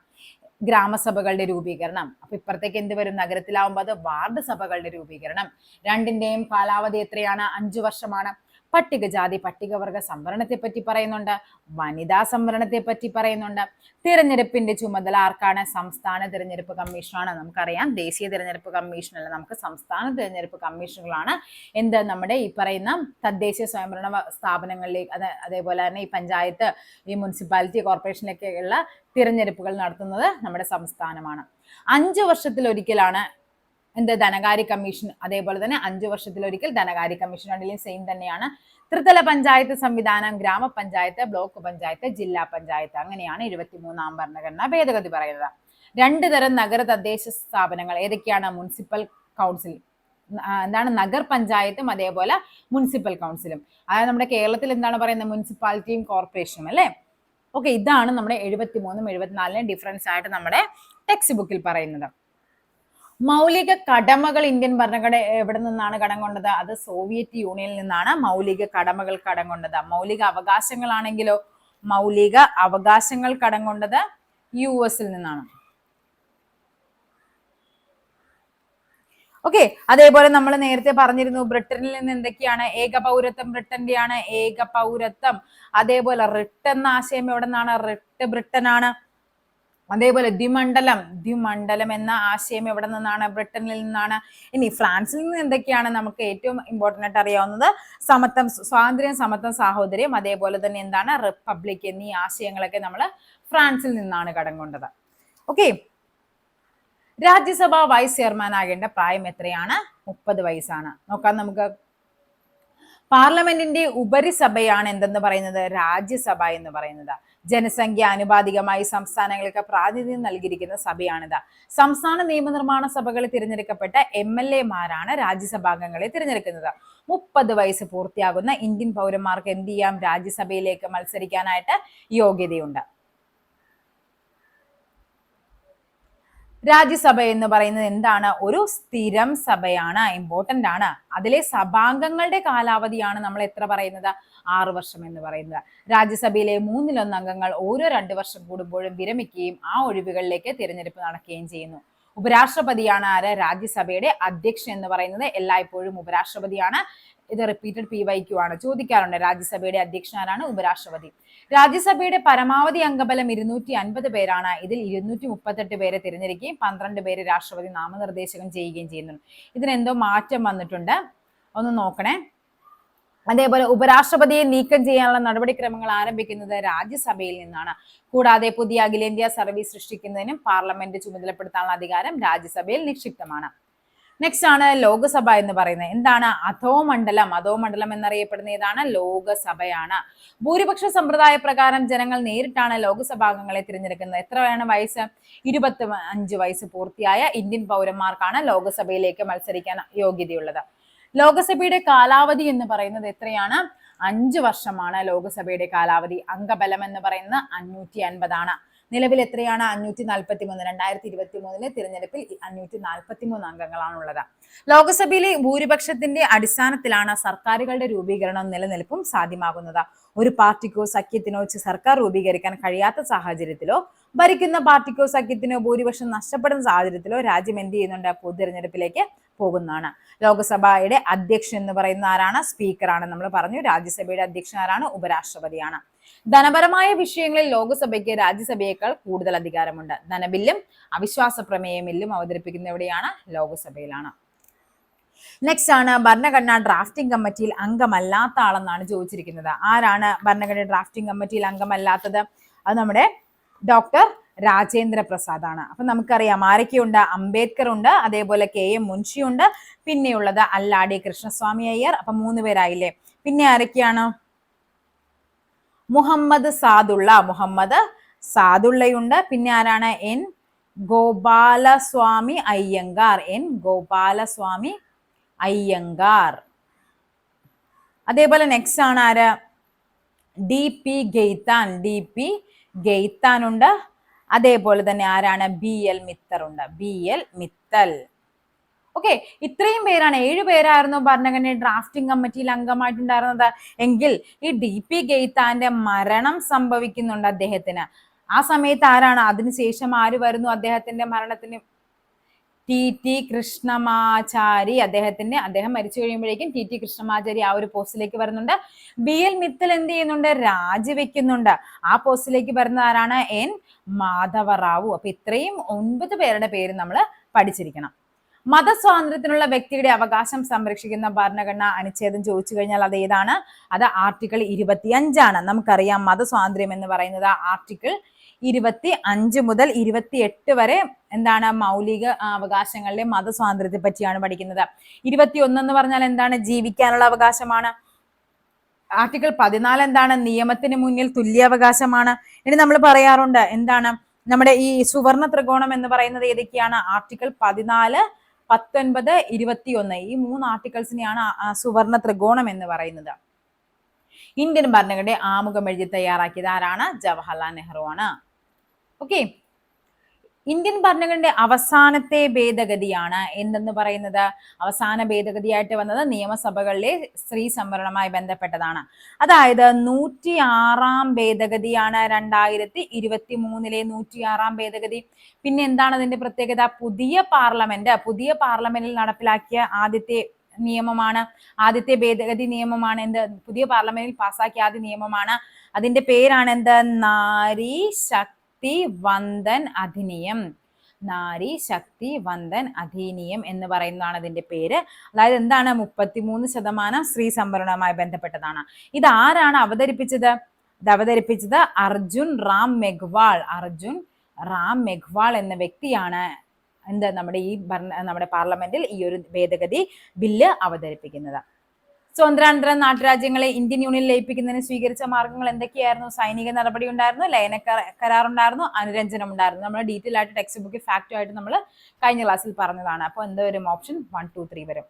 ഗ്രാമസഭകളുടെ രൂപീകരണം. അപ്പൊ ഇപ്പുറത്തേക്ക് എന്ത് വരും, നഗരത്തിലാവുമ്പോൾ അത് വാർഡ് സഭകളുടെ രൂപീകരണം. രണ്ടിന്റെയും കാലാവധി എത്രയാണ്, 5 വർഷമാണ്. പട്ടികജാതി പട്ടികവർഗ സംവരണത്തെ പറ്റി പറയുന്നുണ്ട്, വനിതാ സംവരണത്തെ പറ്റി പറയുന്നുണ്ട്. തിരഞ്ഞെടുപ്പിന്റെ ചുമതല ആർക്കാണ്, സംസ്ഥാന തിരഞ്ഞെടുപ്പ് കമ്മീഷനാണ്. നമുക്കറിയാം ദേശീയ തിരഞ്ഞെടുപ്പ് കമ്മീഷനല്ല, നമുക്ക് സംസ്ഥാന തിരഞ്ഞെടുപ്പ് കമ്മീഷനുകളാണ് എന്ത്, നമ്മുടെ ഈ പറയുന്ന തദ്ദേശ സ്വയംഭരണ സ്ഥാപനങ്ങളിലേക്ക് അതേപോലെ തന്നെ ഈ പഞ്ചായത്ത്, ഈ മുനിസിപ്പാലിറ്റി, കോർപ്പറേഷനിലേക്കുള്ള തിരഞ്ഞെടുപ്പുകൾ നടത്തുന്നത് നമ്മുടെ സംസ്ഥാനമാണ്. 5 വർഷത്തിലൊരിക്കലാണ് എന്ത്, ധനകാര്യ കമ്മീഷൻ. അതേപോലെ തന്നെ 5 വർഷത്തിലൊരിക്കൽ ധനകാര്യ കമ്മീഷൻ. രണ്ടിലും സെയിം തന്നെയാണ്. ത്രിതല പഞ്ചായത്ത് സംവിധാനം, ഗ്രാമപഞ്ചായത്ത്, ബ്ലോക്ക് പഞ്ചായത്ത്, ജില്ലാ പഞ്ചായത്ത്. അങ്ങനെയാണ് 73-ാം ഭരണഘടനാ ഭേദഗതി പറയുന്നത്. 2 തരം നഗര തദ്ദേശ സ്ഥാപനങ്ങൾ ഏതൊക്കെയാണ്, മുനിസിപ്പൽ കൗൺസിൽ, എന്താണ് നഗർ പഞ്ചായത്തും അതേപോലെ മുനിസിപ്പൽ കൗൺസിലും. അതായത് നമ്മുടെ കേരളത്തിൽ എന്താണ് പറയുന്നത്, മുനിസിപ്പാലിറ്റിയും കോർപ്പറേഷനും അല്ലേ. ഓക്കെ, ഇതാണ് നമ്മുടെ 73-ഉം 74-നും ഡിഫറൻസ് ആയിട്ട് നമ്മുടെ ടെക്സ്റ്റ് ബുക്കിൽ പറയുന്നത്. മൗലിക കടമകൾ ഇന്ത്യൻ ഭരണഘടന എവിടെ നിന്നാണ് കടം കൊണ്ടത്, അത് സോവിയറ്റ് യൂണിയനിൽ നിന്നാണ് മൗലിക കടമകൾ കടം കൊണ്ടത്. മൗലിക അവകാശങ്ങളാണെങ്കിലോ, മൗലിക അവകാശങ്ങൾ കടം കൊണ്ടത് US നിന്നാണ്. ഓക്കെ, അതേപോലെ നമ്മൾ നേരത്തെ പറഞ്ഞിരുന്നു ബ്രിട്ടനിൽ നിന്ന് എന്തൊക്കെയാണ്, ഏകപൗരത്വം ബ്രിട്ടന്റെയാണ്, ഏകപൗരത്വം. അതേപോലെ റിട്ട് എന്ന ആശയം എവിടെ നിന്നാണ്, റിട്ട് ബ്രിട്ടനാണ്. അതേപോലെ ദ്വിമണ്ഡലം എന്ന ആശയം എവിടെ നിന്നാണ്, ബ്രിട്ടനിൽ നിന്നാണ്. ഇനി ഫ്രാൻസിൽ നിന്ന് എന്തൊക്കെയാണ് നമുക്ക് ഏറ്റവും ഇമ്പോർട്ടൻ്റ് ആയിട്ട് അറിയാവുന്നത്, സമത്വം, സ്വാതന്ത്ര്യം, സമത്വം, സാഹോദര്യം, അതേപോലെ തന്നെ എന്താണ് റിപ്പബ്ലിക് എന്നീ ആശയങ്ങളൊക്കെ നമ്മൾ ഫ്രാൻസിൽ നിന്നാണ് കടം കൊണ്ടത്. ഓക്കെ, രാജ്യസഭ വൈസ് ചെയർമാൻ ആകേണ്ട പ്രായം എത്രയാണ്, 30 വയസ്സാണ്. നോക്കാം നമുക്ക്. പാർലമെന്റിന്റെ ഉപരിസഭയാണ് എന്തെന്ന് പറയുന്നത്, രാജ്യസഭ എന്ന് പറയുന്നത്. ജനസംഖ്യ അനുപാതികമായി സംസ്ഥാനങ്ങൾക്ക് പ്രാതിനിധ്യം നൽകിയിരിക്കുന്ന സഭയാണിത്. സംസ്ഥാന നിയമനിർമ്മാണ സഭകളിൽ തിരഞ്ഞെടുക്കപ്പെട്ട MLA-മാരാണ് രാജ്യസഭാംഗങ്ങളെ തിരഞ്ഞെടുക്കുന്നത്. 30 വയസ്സ് പൂർത്തിയാകുന്ന ഇന്ത്യൻ പൗരന്മാർക്ക് എന്ത് ചെയ്യാം, രാജ്യസഭയിലേക്ക് മത്സരിക്കാനായിട്ട് യോഗ്യതയുണ്ട്. രാജ്യസഭ എന്ന് പറയുന്നത് എന്താണ്, ഒരു സ്ഥിരം സഭയാണ്, ഇമ്പോർട്ടന്റ് ആണ്. അതിലെ സഭാംഗങ്ങളുടെ കാലാവധിയാണ് നമ്മൾ എത്ര പറയുന്നത്, 6 വർഷം എന്ന് പറയുന്നത്. രാജ്യസഭയിലെ 1/3 അംഗങ്ങൾ ഓരോ 2 വർഷം കൂടുമ്പോഴും വിരമിക്കുകയും ആ ഒഴിവുകളിലേക്ക് തിരഞ്ഞെടുപ്പ് നടക്കുകയും ചെയ്യുന്നു. ഉപരാഷ്ട്രപതിയാണ് ആര്, രാജ്യസഭയുടെ അധ്യക്ഷൻ എന്ന് പറയുന്നത് എല്ലായ്പ്പോഴും ഉപരാഷ്ട്രപതിയാണ്. ഇത് റിപ്പീറ്റഡ് PYQ ആണ്, ചോദിക്കാറുണ്ട്. രാജ്യസഭയുടെ അധ്യക്ഷൻ ആരാണ്, ഉപരാഷ്ട്രപതി. രാജ്യസഭയുടെ പരമാവധി അംഗബലം 250 പേരാണ്. ഇതിൽ 238 പേരെ തിരഞ്ഞെടുക്കുകയും 12 പേര് രാഷ്ട്രപതി നാമനിർദ്ദേശം ചെയ്യുകയും ചെയ്യുന്നു. ഇതിനെന്തോ മാറ്റം വന്നിട്ടുണ്ട്, ഒന്ന് നോക്കണേ. അതേപോലെ ഉപരാഷ്ട്രപതിയെ നീക്കം ചെയ്യാനുള്ള നടപടിക്രമങ്ങൾ ആരംഭിക്കുന്നത് രാജ്യസഭയിൽ നിന്നാണ്. കൂടാതെ പുതിയ അഖിലേന്ത്യാ സർവീസ് സൃഷ്ടിക്കുന്നതിനും പാർലമെന്റ് ചുമതലപ്പെടുത്താനുള്ള അധികാരം രാജ്യസഭയിൽ നിക്ഷിപ്തമാണ്. നെക്സ്റ്റ് ആണ് ലോകസഭ എന്ന് പറയുന്നത്. എന്താണ്, അധോമണ്ഡലം എന്നറിയപ്പെടുന്ന ഏതാണ്, ലോകസഭയാണ്. ഭൂരിപക്ഷ സമ്പ്രദായ പ്രകാരം ജനങ്ങൾ നേരിട്ടാണ് ലോകസഭാംഗങ്ങളെ തിരഞ്ഞെടുക്കുന്നത്. എത്രയാണ് വയസ്സ്, 25 വയസ്സ് പൂർത്തിയായ ഇന്ത്യൻ പൗരന്മാർക്കാണ് ലോകസഭയിലേക്ക് മത്സരിക്കാൻ യോഗ്യതയുള്ളത്. ലോകസഭയുടെ കാലാവധി എന്ന് പറയുന്നത് എത്രയാണ്, 5 വർഷമാണ് ലോകസഭയുടെ കാലാവധി. അംഗബലം എന്ന് പറയുന്നത് 550 ആണ്. നിലവിൽ എത്രയാണ്, 543. 2023 തിരഞ്ഞെടുപ്പിൽ 543 അംഗങ്ങളാണുള്ളത്. ലോകസഭയിലെ ഭൂരിപക്ഷത്തിന്റെ അടിസ്ഥാനത്തിലാണ് സർക്കാരുകളുടെ രൂപീകരണവും നിലനിൽപ്പും സാധ്യമാകുന്നത്. ഒരു പാർട്ടിക്കോ സഖ്യത്തിനോ സർക്കാർ രൂപീകരിക്കാൻ കഴിയാത്ത സാഹചര്യത്തിലോ ഭരിക്കുന്ന പാർട്ടിക്കോ സഖ്യത്തിനോ ഭൂരിപക്ഷം നഷ്ടപ്പെടുന്ന സാഹചര്യത്തിലോ രാജ്യം എന്ത് ചെയ്യുന്നുണ്ട്, പൊതു തിരഞ്ഞെടുപ്പിലേക്ക് പോകുന്നതാണ്. ലോകസഭയുടെ അധ്യക്ഷൻ എന്ന് പറയുന്ന ആരാണ്, സ്പീക്കറാണ്. നമ്മൾ പറഞ്ഞു രാജ്യസഭയുടെ അധ്യക്ഷൻ ആരാണ്, ഉപരാഷ്ട്രപതിയാണ്. ധനപരമായ വിഷയങ്ങളിൽ ലോകസഭയ്ക്ക് രാജ്യസഭയേക്കാൾ കൂടുതൽ അധികാരമുണ്ട്. ധനബില്ലും അവിശ്വാസ പ്രമേയ ബില്ലും അവതരിപ്പിക്കുന്ന എവിടെയാണ്, ലോകസഭയിലാണ്. നെക്സ്റ്റ് ആണ് ഭരണഘടനാ ഡ്രാഫ്റ്റിംഗ് കമ്മിറ്റിയിൽ അംഗമല്ലാത്ത ആളെന്നാണ് ചോദിച്ചിരിക്കുന്നത്. ആരാണ് ഭരണഘടനാ ഡ്രാഫ്റ്റിംഗ് കമ്മിറ്റിയിൽ അംഗമല്ലാത്തത്, അത് നമ്മുടെ ഡോക്ടർ രാജേന്ദ്ര പ്രസാദ് ആണ്. അപ്പൊ നമുക്കറിയാം ആരൊക്കെയുണ്ട്, അംബേദ്കർ ഉണ്ട്, അതേപോലെ KM മുൻഷി ഉണ്ട്, പിന്നെയുള്ളത് അല്ലാടി കൃഷ്ണസ്വാമി അയ്യർ. അപ്പൊ 3 പേരായില്ലേ. പിന്നെ ആരൊക്കെയാണ്, മുഹമ്മദ് സാദുള്ളയുണ്ട്. പിന്നെ ആരാണ്, N ഗോപാലസ്വാമി അയ്യങ്കാർ. അതേപോലെ നെക്സ്റ്റ് ആണ് ആര്, DP ഗെയ്ത്താൻ ഉണ്ട്. അതേപോലെ തന്നെ ആരാണ്, BL മിത്തർ ഉണ്ട്, BL മിത്തൽ. ഓക്കെ, ഇത്രയും പേരാണ്, 7 പേരായിരുന്നു ഭരണഘടന ഡ്രാഫ്റ്റിംഗ് കമ്മിറ്റിയിൽ അംഗമായിട്ടുണ്ടായിരുന്നത്. എങ്കിൽ ഈ DP ഗെയ്ത്താന്റെ മരണം സംഭവിക്കുന്നുണ്ട് അദ്ദേഹത്തിന്. ആ സമയത്ത് ആരാണ്, അതിനുശേഷം ആര് വരുന്നു അദ്ദേഹത്തിന്റെ മരണത്തിന്? TT കൃഷ്ണമാചാരി. അദ്ദേഹം മരിച്ചു കഴിയുമ്പോഴേക്കും TT കൃഷ്ണമാചാരി ആ ഒരു പോസ്റ്റിലേക്ക് വരുന്നുണ്ട്. BL മിത്തൽ എന്ത് ചെയ്യുന്നുണ്ട്, രാജിവെക്കുന്നുണ്ട്. ആ പോസ്റ്റിലേക്ക് വരുന്ന ആരാണ്, N മാധവറാവു. അപ്പൊ ഇത്രയും 9 പേരുടെ പേര് നമ്മൾ പഠിച്ചിരിക്കണം. മതസ്വാതന്ത്ര്യത്തിനുള്ള വ്യക്തിയുടെ അവകാശം സംരക്ഷിക്കുന്ന ഭരണഘടന അനുച്ഛേദം ചോദിച്ചു കഴിഞ്ഞാൽ അത് ഏതാണ്? അത് ആർട്ടിക്കിൾ 25 നമുക്കറിയാം മതസ്വാതന്ത്ര്യം എന്ന് പറയുന്നത് ആർട്ടിക്കിൾ 25 മുതൽ 28 വരെ എന്താണ്, മൗലിക അവകാശങ്ങളിലെ മതസ്വാതന്ത്ര്യത്തെ പറ്റിയാണ് പഠിക്കുന്നത്. 21 എന്ന് പറഞ്ഞാൽ എന്താണ്, ജീവിക്കാനുള്ള അവകാശമാണ്. ആർട്ടിക്കിൾ 14 എന്താണ്, നിയമത്തിന് മുന്നിൽ തുല്യാവകാശമാണ്. ഇനി നമ്മൾ പറയാറുണ്ട് എന്താണ്, നമ്മുടെ ഈ സുവർണ ത്രികോണം എന്ന് പറയുന്നത് ഏതൊക്കെയാണ്? ആർട്ടിക്കിൾ 14, 19, 21 ഈ 3 ആർട്ടിക്കിൾസിനെയാണ് സുവർണ ത്രികോണം എന്ന് പറയുന്നത്. ഇന്ത്യൻ ഭരണഘടനയുടെ ആമുഖം എഴുതി തയ്യാറാക്കിയത് ആരാണ്? ജവഹർലാൽ നെഹ്റു ആണ്. ഓക്കെ, ഇന്ത്യൻ ഭരണഘടനയുടെ അവസാനത്തെ ഭേദഗതിയാണ് എന്തെന്ന് പറയുന്നത്? അവസാന ഭേദഗതിയായിട്ട് വന്നത് നിയമസഭകളിലെ സ്ത്രീ സംവരണവുമായി ബന്ധപ്പെട്ടതാണ്. അതായത് 106 ഭേദഗതിയാണ് 2023 106 ഭേദഗതി. പിന്നെ എന്താണ് അതിന്റെ പ്രത്യേകത? പുതിയ പാർലമെന്റിൽ നടപ്പിലാക്കിയ ആദ്യത്തെ നിയമമാണ്, ആദ്യത്തെ ഭേദഗതി നിയമമാണ്. എന്ത്? പുതിയ പാർലമെന്റിൽ പാസാക്കിയ ആദ്യ നിയമമാണ്. അതിന്റെ പേരാണ് എന്ത്? നാരി ശക്തി വന്ദൻ അധിനിയം. നാരി ശക്തി വന്ദൻ അധിനിയം എന്ന് പറയുന്നതാണ് അതിന്റെ പേര്. അതായത് എന്താണ്? 33% സ്ത്രീ സംവരണവുമായി ബന്ധപ്പെട്ടതാണ്. ഇത് ആരാണ് അവതരിപ്പിച്ചത്? ഇത് അവതരിപ്പിച്ചത് അർജുൻ റാം മെഘ്വാൾ എന്ന വ്യക്തിയാണ് എന്ത്, നമ്മുടെ പാർലമെന്റിൽ ഈ ഒരു ഭേദഗതി ബില്ല് അവതരിപ്പിക്കുന്നത്. സ്വതന്ത്രാനന്തര നാട്ടുരാജ്യങ്ങളെ ഇന്ത്യൻ യൂണിയനിൽ ലയിപ്പിക്കുന്നതിന് സ്വീകരിച്ച മാർഗങ്ങൾ എന്തൊക്കെയായിരുന്നു? സൈനിക നടപടി ഉണ്ടായിരുന്നു, ലയന കരാർ ഉണ്ടായിരുന്നു, അനുരഞ്ജനം ഉണ്ടായിരുന്നു. നമ്മൾ ഡീറ്റെയിൽ ആയിട്ട് ടെക്സ്റ്റ് ബുക്കിൽ ഫാക്റ്റുമായിട്ട് നമ്മൾ കഴിഞ്ഞ ക്ലാസ്സിൽ പറഞ്ഞതാണ്. അപ്പോൾ എന്ത് വരും? ഓപ്ഷൻ 1, 2, 3 വരും.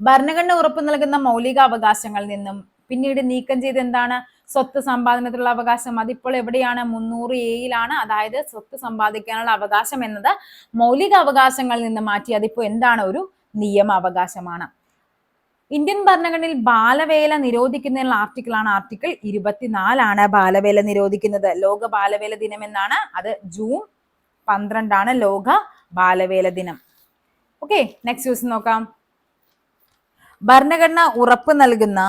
ഭരണഘടന ഉറപ്പു നൽകുന്ന മൗലിക അവകാശങ്ങളിൽ നിന്നും പിന്നീട് നീക്കം ചെയ്ത് എന്താണ്? സ്വത്ത് സമ്പാദനത്തിലുള്ള അവകാശം. അതിപ്പോൾ എവിടെയാണ്? 300A അതായത് സ്വത്ത് സമ്പാദിക്കാനുള്ള അവകാശം എന്നത് മൗലിക അവകാശങ്ങളിൽ നിന്ന് മാറ്റി അതിപ്പോ എന്താണ്? ഒരു നിയമ അവകാശമാണ്. ഇന്ത്യൻ ഭരണഘടനയിൽ ബാലവേല നിരോധിക്കുന്നതിനുള്ള ആർട്ടിക്കിളാണ് ആർട്ടിക്കിൾ 24 ബാലവേല നിരോധിക്കുന്നത്. ലോക ബാലവേല ദിനം എന്നാണ്. അത് ജൂൺ 12 ലോക ബാലവേല ദിനം. ഓക്കെ, നെക്സ്റ്റ് ക്വസ്റ്റ്യൻ നോക്കാം. ഭരണഘടന ഉറപ്പ് നൽകുന്ന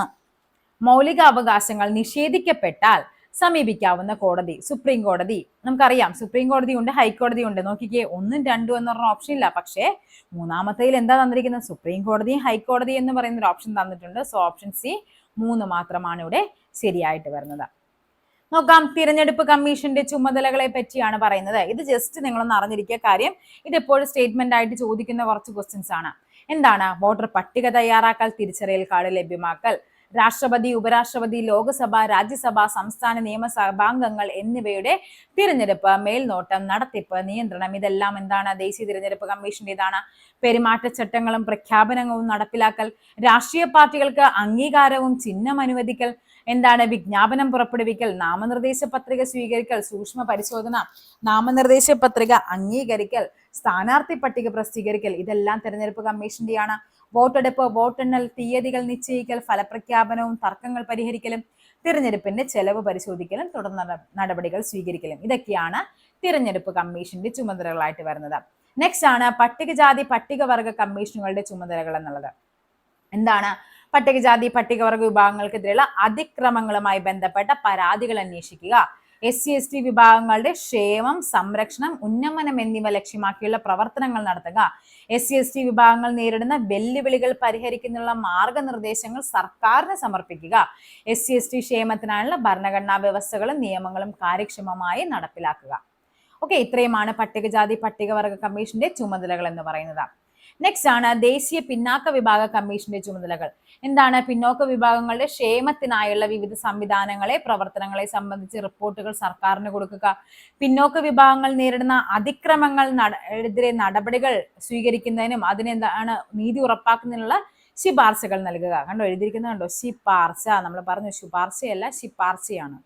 മൗലിക അവകാശങ്ങൾ നിഷേധിക്കപ്പെട്ടാൽ സമീപിക്കാവുന്ന കോടതി സുപ്രീം കോടതി. നമുക്കറിയാം സുപ്രീം കോടതി ഉണ്ട്, ഹൈക്കോടതി ഉണ്ട്. നോക്കിക്കേ, 1, 2 എന്ന് പറഞ്ഞ ഓപ്ഷൻ ഇല്ല. പക്ഷേ മൂന്നാമത്തേൽ എന്താ തന്നിരിക്കുന്നത്? സുപ്രീം കോടതി, ഹൈക്കോടതി എന്ന് പറയുന്ന ഒരു ഓപ്ഷൻ തന്നിട്ടുണ്ട്. സോ ഓപ്ഷൻ സി 3 മാത്രമാണ് ഇവിടെ ശരിയായിട്ട് വരുന്നത്. നോക്കാം, തിരഞ്ഞെടുപ്പ് കമ്മീഷന്റെ ചുമതലകളെ പറ്റിയാണ് പറയുന്നത്. ഇത് ജസ്റ്റ് നിങ്ങളൊന്ന് അറിഞ്ഞിരിക്കുക. കാര്യം ഇത് എപ്പോഴും സ്റ്റേറ്റ്മെന്റ് ആയിട്ട് ചോദിക്കുന്ന കുറച്ച് ക്വസ്റ്റ്യൻസ് ആണ്. എന്താണ്? വോട്ടർ പട്ടിക തയ്യാറാക്കൽ, തിരിച്ചറിയൽ കാർഡ് ലഭ്യമാക്കൽ, രാഷ്ട്രപതി, ഉപരാഷ്ട്രപതി, ലോക്സഭ, രാജ്യസഭ, സംസ്ഥാന നിയമസഭാംഗങ്ങൾ എന്നിവയുടെ തിരഞ്ഞെടുപ്പ്, മേൽനോട്ടം, നടത്തിപ്പ്, നിയന്ത്രണം ഇതെല്ലാം എന്താണ്? ദേശീയ തിരഞ്ഞെടുപ്പ് കമ്മീഷന്റേതാണ്. പെരുമാറ്റച്ചട്ടങ്ങളും പ്രഖ്യാപനങ്ങളും നടപ്പിലാക്കൽ, രാഷ്ട്രീയ പാർട്ടികൾക്ക് അംഗീകാരവും ചിഹ്നം അനുവദിക്കൽ, എന്താണ്? വിജ്ഞാപനം പുറപ്പെടുവിക്കൽ, നാമനിർദ്ദേശ പത്രിക സ്വീകരിക്കൽ, സൂക്ഷ്മ പരിശോധന, നാമനിർദ്ദേശ പത്രിക അംഗീകരിക്കൽ, സ്ഥാനാർത്ഥി പട്ടിക പ്രസിദ്ധീകരിക്കൽ ഇതെല്ലാം തെരഞ്ഞെടുപ്പ് കമ്മീഷന്റെയാണ്. വോട്ടെടുപ്പ്, വോട്ടെണ്ണൽ, തീയതികൾ നിശ്ചയിക്കൽ, ഫലപ്രഖ്യാപനവും തർക്കങ്ങൾ പരിഹരിക്കലും, തിരഞ്ഞെടുപ്പിന്റെ ചെലവ് പരിശോധിക്കലും തുടർ നടപടികൾ സ്വീകരിക്കലും ഇതൊക്കെയാണ് തിരഞ്ഞെടുപ്പ് കമ്മീഷന്റെ ചുമതലകളായിട്ട് വരുന്നത്. നെക്സ്റ്റ് ആണ് പട്ടികജാതി പട്ടികവർഗ കമ്മീഷനുകളുടെ ചുമതലകൾ എന്നുള്ളത്. എന്താണ്? പട്ടികജാതി പട്ടികവർഗ വിഭാഗങ്ങൾക്കെതിരെയുള്ള അതിക്രമങ്ങളുമായി ബന്ധപ്പെട്ട പരാതികൾ അന്വേഷിക്കുക, SC/ST വിഭാഗങ്ങളുടെ ക്ഷേമം, സംരക്ഷണം, ഉന്നമനം എന്നിവ ലക്ഷ്യമാക്കിയുള്ള പ്രവർത്തനങ്ങൾ നടത്തുക, SC/ST വിഭാഗങ്ങൾ നേരിടുന്ന വെല്ലുവിളികൾ പരിഹരിക്കുന്നതിനുള്ള മാർഗനിർദ്ദേശങ്ങൾ സർക്കാരിന് സമർപ്പിക്കുക, SC/ST ക്ഷേമത്തിനായുള്ള ഭരണഘടനാ വ്യവസ്ഥകളും നിയമങ്ങളും കാര്യക്ഷമമായി നടപ്പിലാക്കുക. ഓക്കെ, ഇത്രയുമാണ് പട്ടികജാതി പട്ടികവർഗ കമ്മീഷന്റെ ചുമതലകൾ എന്ന് പറയുന്നത്. നെക്സ്റ്റ് ആണ് ദേശീയ പിന്നാക്ക വിഭാഗ കമ്മീഷന്റെ ചുമതലകൾ. എന്താണ്? പിന്നോക്ക വിഭാഗങ്ങളുടെ ക്ഷേമത്തിനായുള്ള വിവിധ സംവിധാനങ്ങളെ, പ്രവർത്തനങ്ങളെ സംബന്ധിച്ച് റിപ്പോർട്ടുകൾ സർക്കാരിന് കൊടുക്കുക, പിന്നോക്ക വിഭാഗങ്ങൾ നേരിടുന്ന അതിക്രമങ്ങൾക്കെതിരെ നടപടികൾ സ്വീകരിക്കുന്നതിനും അതിനെന്താണ് നീതി ഉറപ്പാക്കുന്നതിനുള്ള ശുപാർശകൾ നൽകുക. കണ്ടോ, എഴുതിയിരിക്കുന്നത് കണ്ടോ? ശുപാർശ. നമ്മൾ പറഞ്ഞു ശുപാർശയല്ല, ശുപാർശയാണ്.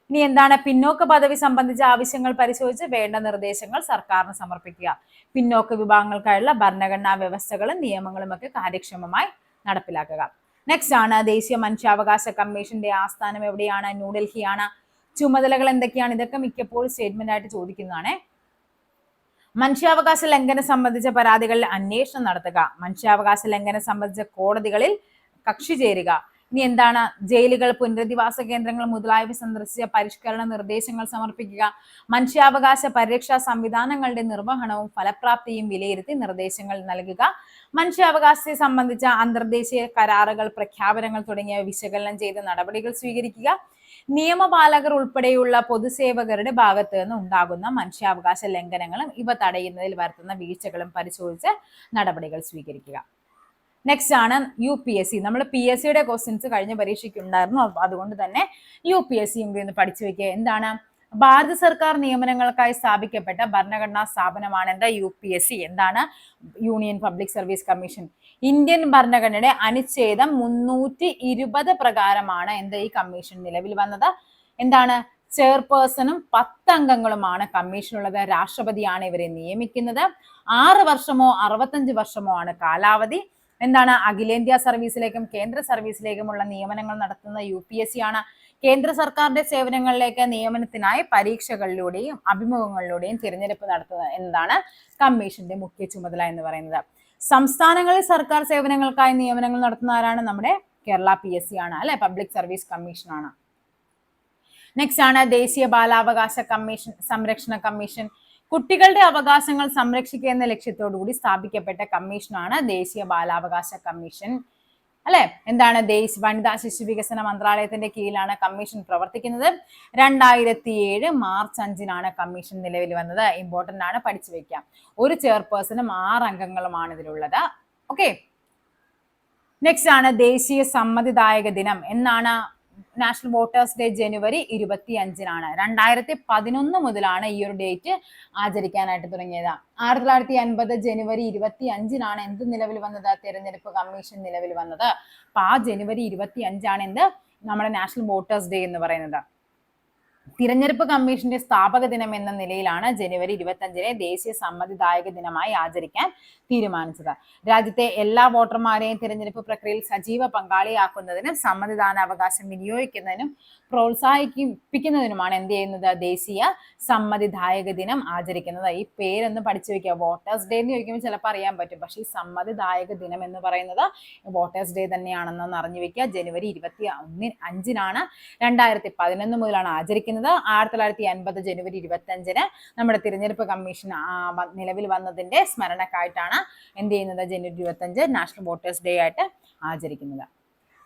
ഇനി എന്താണ്? പിന്നോക്ക പദവി സംബന്ധിച്ച ആവശ്യങ്ങൾ പരിശോധിച്ച് വേണ്ട നിർദ്ദേശങ്ങൾ സർക്കാരിന് സമർപ്പിക്കുക. പിന്നോക്ക വിഭാഗങ്ങൾക്കായുള്ള ഭരണഘടനാ വ്യവസ്ഥകളും നിയമങ്ങളും ഒക്കെ കാര്യക്ഷമമായി നടപ്പിലാക്കുക. നെക്സ്റ്റ് ആണ് ദേശീയ മനുഷ്യാവകാശ കമ്മീഷന്റെ ആസ്ഥാനം എവിടെയാണ്? ന്യൂഡൽഹിയാണ്. ചുമതലകൾ എന്തൊക്കെയാണ്? ഇതൊക്കെ മിക്കപ്പോഴും സ്റ്റേറ്റ്മെന്റ് ആയിട്ട് ചോദിക്കുന്നതാണ്. മനുഷ്യാവകാശ ലംഘനം സംബന്ധിച്ച പരാതികളിൽ അന്വേഷണം നടത്തുക. മനുഷ്യാവകാശ ലംഘനം സംബന്ധിച്ച കോടതികളിൽ കക്ഷി ചേരുക. ഇനി എന്താണ്? ജയിലുകൾ, പുനരധിവാസ കേന്ദ്രങ്ങൾ മുതലായവ സന്ദർശിച്ച പരിഷ്കരണ നിർദ്ദേശങ്ങൾ സമർപ്പിക്കുക. മനുഷ്യാവകാശ പരിരക്ഷാ സംവിധാനങ്ങളുടെ നിർവഹണവും ഫലപ്രാപ്തിയും വിലയിരുത്തി നിർദ്ദേശങ്ങൾ നൽകുക. മനുഷ്യാവകാശത്തെ സംബന്ധിച്ച അന്തർദേശീയ കരാറുകൾ, പ്രഖ്യാപനങ്ങൾ തുടങ്ങിയവ വിശകലനം ചെയ്ത് നടപടികൾ സ്വീകരിക്കുക. നിയമപാലകർ ഉൾപ്പെടെയുള്ള പൊതുസേവകരുടെ ഭാഗത്ത് നിന്ന് ഉണ്ടാകുന്ന മനുഷ്യാവകാശ ലംഘനങ്ങളും ഇവ തടയുന്നതിൽ വരുത്തുന്ന വീഴ്ചകളും പരിശോധിച്ച് നടപടികൾ സ്വീകരിക്കുക. നെക്സ്റ്റ് ആണ് UPSC. നമ്മൾ PSCയുടെ ക്വസ്റ്റ്യൻസ് കഴിഞ്ഞ പരീക്ഷയ്ക്ക് ഉണ്ടായിരുന്നു, അതുകൊണ്ട് തന്നെ UPSC ഒന്ന് പഠിച്ചു വെക്കുക. എന്താണ്? ഭാരത സർക്കാർ നിയമനങ്ങൾക്കായി സ്ഥാപിക്കപ്പെട്ട ഭരണഘടനാ സ്ഥാപനമാണ് എന്താ? UPSC. എന്താണ്? Union public service commission. Indian ഭരണഘടനയുടെ അനുച്ഛേദം 320 പ്രകാരമാണ് എന്താ ഈ കമ്മീഷൻ നിലവിൽ വന്നത്. എന്താണ്? ചെയർപേഴ്സണും 10 അംഗങ്ങളുമാണ് കമ്മീഷനുള്ളത്. രാഷ്ട്രപതിയാണ് ഇവരെ നിയമിക്കുന്നത്. 6 വർഷമോ 65 വർഷമോ ആണ് കാലാവധി. എന്താണ്? അഖിലേന്ത്യാ സർവീസിലേക്കും കേന്ദ്ര സർവീസിലേക്കുമുള്ള നിയമനങ്ങൾ നടത്തുന്ന UPSC ആണ്. കേന്ദ്ര സർക്കാരിന്റെ സേവനങ്ങളിലേക്ക് നിയമനത്തിനായി പരീക്ഷകളിലൂടെയും അഭിമുഖങ്ങളിലൂടെയും തിരഞ്ഞെടുപ്പ് നടത്തുന്നത് എന്നതാണ് കമ്മീഷന്റെ മുഖ്യ ചുമതല എന്ന് പറയുന്നത്. സംസ്ഥാനങ്ങളിൽ സർക്കാർ സേവനങ്ങൾക്കായി നിയമനങ്ങൾ നടത്തുന്ന ആരാണ്? നമ്മുടെ കേരള PSC ആണ് അല്ലെ, പബ്ലിക് സർവീസ് കമ്മീഷൻ ആണ്. നെക്സ്റ്റ് ആണ് ദേശീയ ബാലാവകാശ കമ്മീഷൻ, സംരക്ഷണ കമ്മീഷൻ. കുട്ടികളുടെ അവകാശങ്ങൾ സംരക്ഷിക്കുക എന്ന ലക്ഷ്യത്തോടു കൂടി സ്ഥാപിക്കപ്പെട്ട കമ്മീഷനാണ് ദേശീയ ബാലാവകാശ കമ്മീഷൻ അല്ലെ. എന്താണ്? വനിതാ ശിശു വികസന മന്ത്രാലയത്തിന്റെ കീഴിലാണ് കമ്മീഷൻ പ്രവർത്തിക്കുന്നത്. 2007 മാർച്ച് 5 കമ്മീഷൻ നിലവിൽ വന്നത്. ഇമ്പോർട്ടന്റ് ആണ്, പഠിച്ചു വെക്കാം. ഒരു ചെയർപേഴ്സണും 6 അംഗങ്ങളുമാണ് ഇതിലുള്ളത്. ഓക്കെ. നെക്സ്റ്റ് ആണ് ദേശീയ സമ്മതിദായക ദിനം. എന്നാണ്? നാഷണൽ വോട്ടേഴ്സ് ഡേ ജനുവരി 25 2011 മുതലാണ് ഈ ഒരു ഡേറ്റ് ആചരിക്കാനായിട്ട് തുടങ്ങിയത്. 1950 ജനുവരി 25 എന്ത് നിലവിൽ വന്നത്? തെരഞ്ഞെടുപ്പ് കമ്മീഷൻ നിലവിൽ വന്നത്. അപ്പൊ ആ ജനുവരി 25 എന്ത്? നമ്മുടെ നാഷണൽ വോട്ടേഴ്സ് ഡേ എന്ന് പറയുന്നത്. തിരഞ്ഞെടുപ്പ് കമ്മീഷന്റെ സ്ഥാപക ദിനം എന്ന നിലയിലാണ് ജനുവരി 25 ദേശീയ സമ്മതിദായക ദിനമായി ആചരിക്കാൻ തീരുമാനിച്ചത്. രാജ്യത്തെ എല്ലാ വോട്ടർമാരെയും തിരഞ്ഞെടുപ്പ് പ്രക്രിയയിൽ സജീവ പങ്കാളിയാക്കുന്നതിനും സമ്മതിദാനാവകാശം വിനിയോഗിക്കുന്നതിനും പ്രോത്സാഹിപ്പിക്കുന്നതിനുമാണ് എന്ത് ചെയ്യുന്നത്? ദേശീയ സമ്മതിദായക ദിനം ആചരിക്കുന്നത്. ഈ പേരൊന്ന് പഠിച്ചു വെക്കുക. വോട്ടേഴ്സ് ഡേ എന്ന് ചോദിക്കുമ്പോൾ ചിലപ്പോൾ അറിയാൻ പറ്റും, പക്ഷേ ഈ സമ്മതിദായക ദിനം എന്ന് പറയുന്നത് വോട്ടേഴ്സ് ഡേ തന്നെയാണെന്ന് അറിഞ്ഞു വെക്കുക. ജനുവരി 25 2011 മുതലാണ് ആചരിക്കുന്നത്. 1950 ജനുവരി 25 നമ്മുടെ തിരഞ്ഞെടുപ്പ് കമ്മീഷൻ നിലവിൽ വന്നതിന്റെ സ്മരണക്കായിട്ടാണ് എന്ത് ചെയ്യുന്നത്? ജനുവരി 25 നാഷണൽ വോട്ടേഴ്സ് ഡേ ആയിട്ട് ആചരിക്കുന്നത്.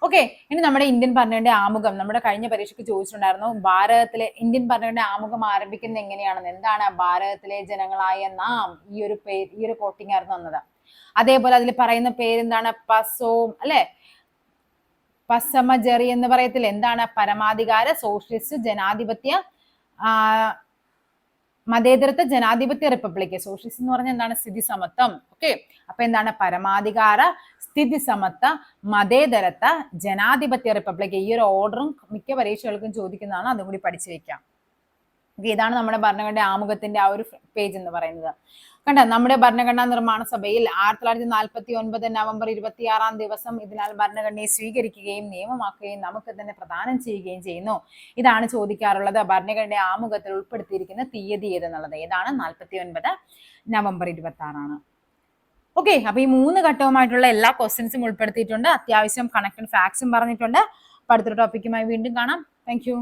ഓക്കെ. ഇനി നമ്മുടെ ഇന്ത്യൻ ഭരണഘടനയുടെ ആമുഖം നമ്മുടെ കഴിഞ്ഞ പരീക്ഷയ്ക്ക് ചോദിച്ചിട്ടുണ്ടായിരുന്നു. ഭാരതത്തിലെ ഇന്ത്യൻ ഭരണഘടനയുടെ ആമുഖം ആരംഭിക്കുന്നത് എങ്ങനെയാണെന്ന്. എന്താണ്? ഭാരതത്തിലെ ജനങ്ങളായ നാം. ഈ ഒരു കോട്ടിംഗ് ആയിരുന്നു വന്നത്. അതേപോലെ അതിൽ പറയുന്ന പേരെന്താണ്? പസോം അല്ലെ, പസമജറി എന്ന് പറയത്തില്ല. എന്താണ്? പരമാധികാര, സോഷ്യലിസ്റ്റ്, ജനാധിപത്യ, മതേതരത്വ, ജനാധിപത്യ റിപ്പബ്ലിക്. സോഷ്യലിസ്റ്റ് എന്ന് പറഞ്ഞാൽ എന്താണ്? സ്ഥിതി സമത്വം. ഓക്കെ. അപ്പൊ എന്താണ്? പരമാധികാര, സ്ഥിതി സമത്വ, മതേതരത്വ, ജനാധിപത്യ റിപ്പബ്ലിക്. ഈ ഒരു ഓർഡറും മിക്ക പരീക്ഷകൾക്കും ചോദിക്കുന്നതാണ്, അതും കൂടി പഠിച്ചു വെക്കാം. ഇതാണ് നമ്മുടെ ഭരണഘടന ആമുഖത്തിന്റെ ആ ഒരു പേജ് എന്ന് പറയുന്നത്. കണ്ട, നമ്മുടെ ഭരണഘടനാ നിർമ്മാണ സഭയിൽ 1949 നവംബർ 26 ഇതിനാൽ ഭരണഘടനയെ സ്വീകരിക്കുകയും നിയമമാക്കുകയും നമുക്ക് തന്നെ പ്രദാനം ചെയ്യുകയും ചെയ്യുന്നു. ഇതാണ് ചോദിക്കാറുള്ളത്. ഭരണഘടനയുടെ ആമുഖത്തിൽ ഉൾപ്പെടുത്തിയിരിക്കുന്ന തീയതി ഏതെന്നുള്ളത്. ഏതാണ്? 49 നവംബർ 26. ഓക്കെ. അപ്പൊ ഈ 3 ഘട്ടവുമായിട്ടുള്ള എല്ലാ ക്വസ്റ്റ്യൻസും ഉൾപ്പെടുത്തിയിട്ടുണ്ട്. അത്യാവശ്യം കണക്റ്റഡ് ഫാക്ട്സും പറഞ്ഞിട്ടുണ്ട്. അടുത്തൊരു ടോപ്പിക്കുമായി വീണ്ടും കാണാം. Thank you.